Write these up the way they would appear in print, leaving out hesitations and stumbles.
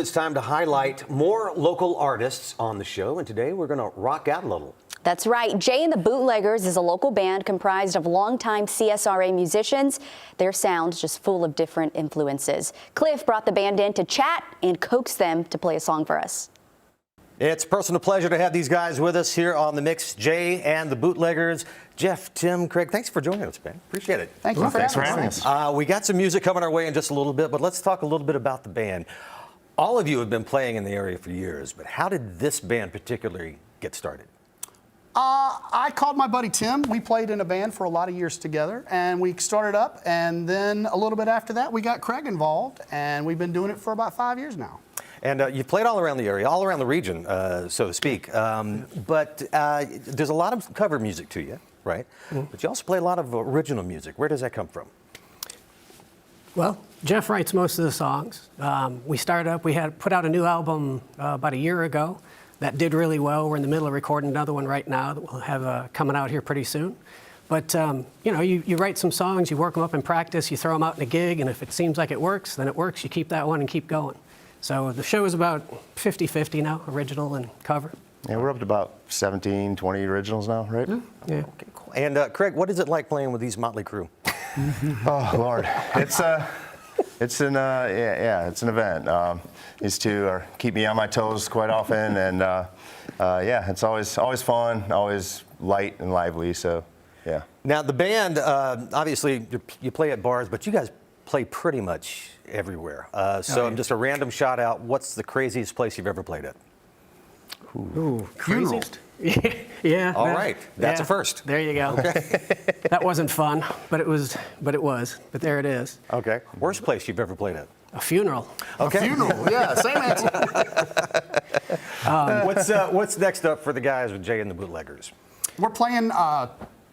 it's time to highlight more local artists on the show, and today we're going to rock out a little. That's right. Jay and the Bootleggers is a local band comprised of longtime CSRA musicians. Their sound's just full of different influences. Cliff brought the band in to chat and coax them to play a song for us. It's a personal pleasure to have these guys with us here on The Mix. Jay and the Bootleggers. Jeff, Tim, Craig, thanks for joining us, man. Appreciate it. Thank you for having us. We got some music coming our way in just a little bit, but let's talk a little bit about the band. All of you have been playing in the area for years, but how did this band particularly get started? I called my buddy Tim. We played in a band for a lot of years together, and we started up, and then a little bit after that, we got Craig involved, and we've been doing it for about 5 years now. And you've played all around the area, all around the region, so to speak. But there's a lot of cover music to you, right? But you also play a lot of original music. Where does that come from? Well, Jeff writes most of the songs. We started up, we had put out a new album about a year ago that did really well. We're in the middle of recording another one right now that we'll have coming out here pretty soon. But, you know, you write some songs, you work them up in practice, you throw them out in a gig, and if it seems like it works, then it works. You keep that one and keep going. So the show is about 50-50 now, original and cover. Yeah, we're up to about 17, 20 originals now, right? Yeah. Okay, cool. And Craig, what is it like playing with these motley crew? Oh Lord, it's an event. These two keep me on my toes quite often, and yeah, it's always fun, always light and lively. So yeah. Now the band, obviously you play at bars, but you guys play pretty much everywhere. So just a random shout out. What's the craziest place you've ever played at? Ooh, craziest? Yeah. All right, that's a first. There you go. Okay. That wasn't fun, but it was. But there it is. Okay. Worst place you've ever played at? A funeral. Okay. A funeral, yeah, same answer. What's next up for the guys with Jay and the Bootleggers? We're playing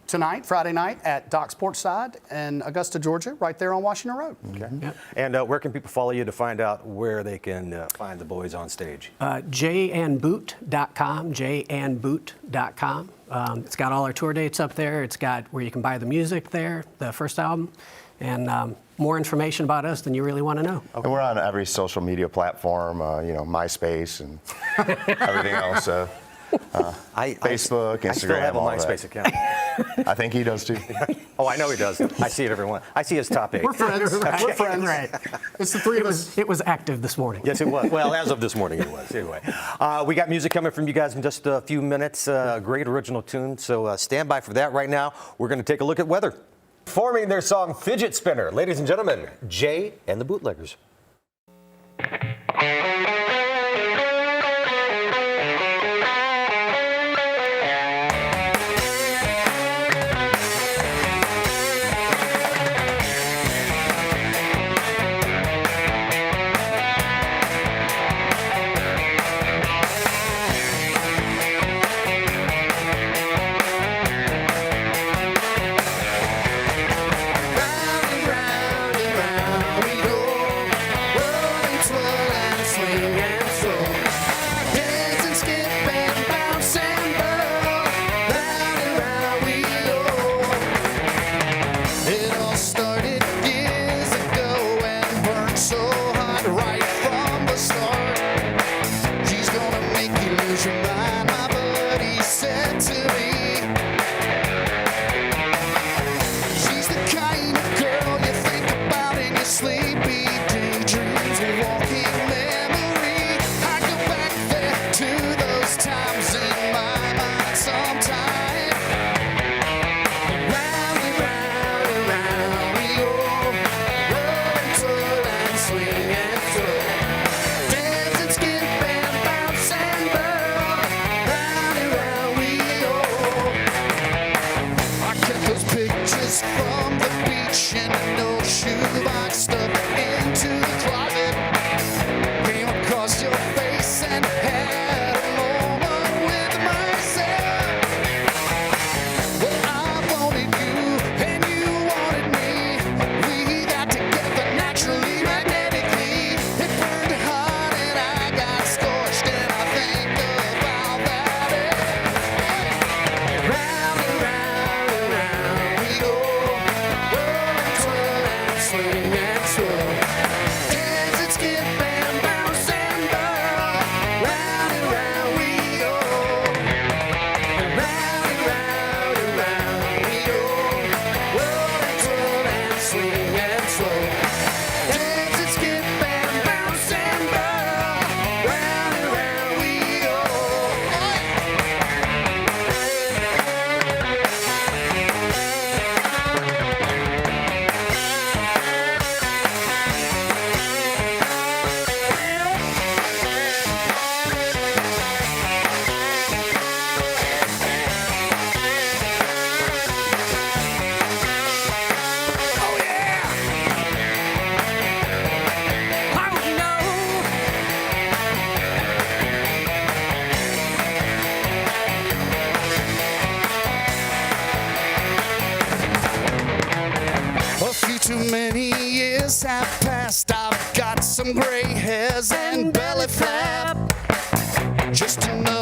tonight, Friday night, at Doc's Porchside in Augusta, Georgia, right there on Washington Road. Okay. Yep. And where can people follow you to find out where they can find the boys on stage? jandboot.com, jandboot.com. It's got all our tour dates up there. It's got where you can buy the music there, the first album, and more information about us than you really want to know. Okay. And we're on every social media platform, you know, MySpace and everything else. So. Facebook, Instagram, I still have a all MySpace that. account. I think he does too. Oh, I know he does. I see it every one. I see his top 8. We're friends. We're friends. Right. It's the three of us. It was active this morning. Yes, it was. Well, as of this morning, it was. Anyway, we got music coming from you guys in just a few minutes. Great original tune. So stand by for that right now. We're going to take a look at weather. Performing their song Fidget Spinner, ladies and gentlemen, Jay and the Bootleggers. belly flap. Just another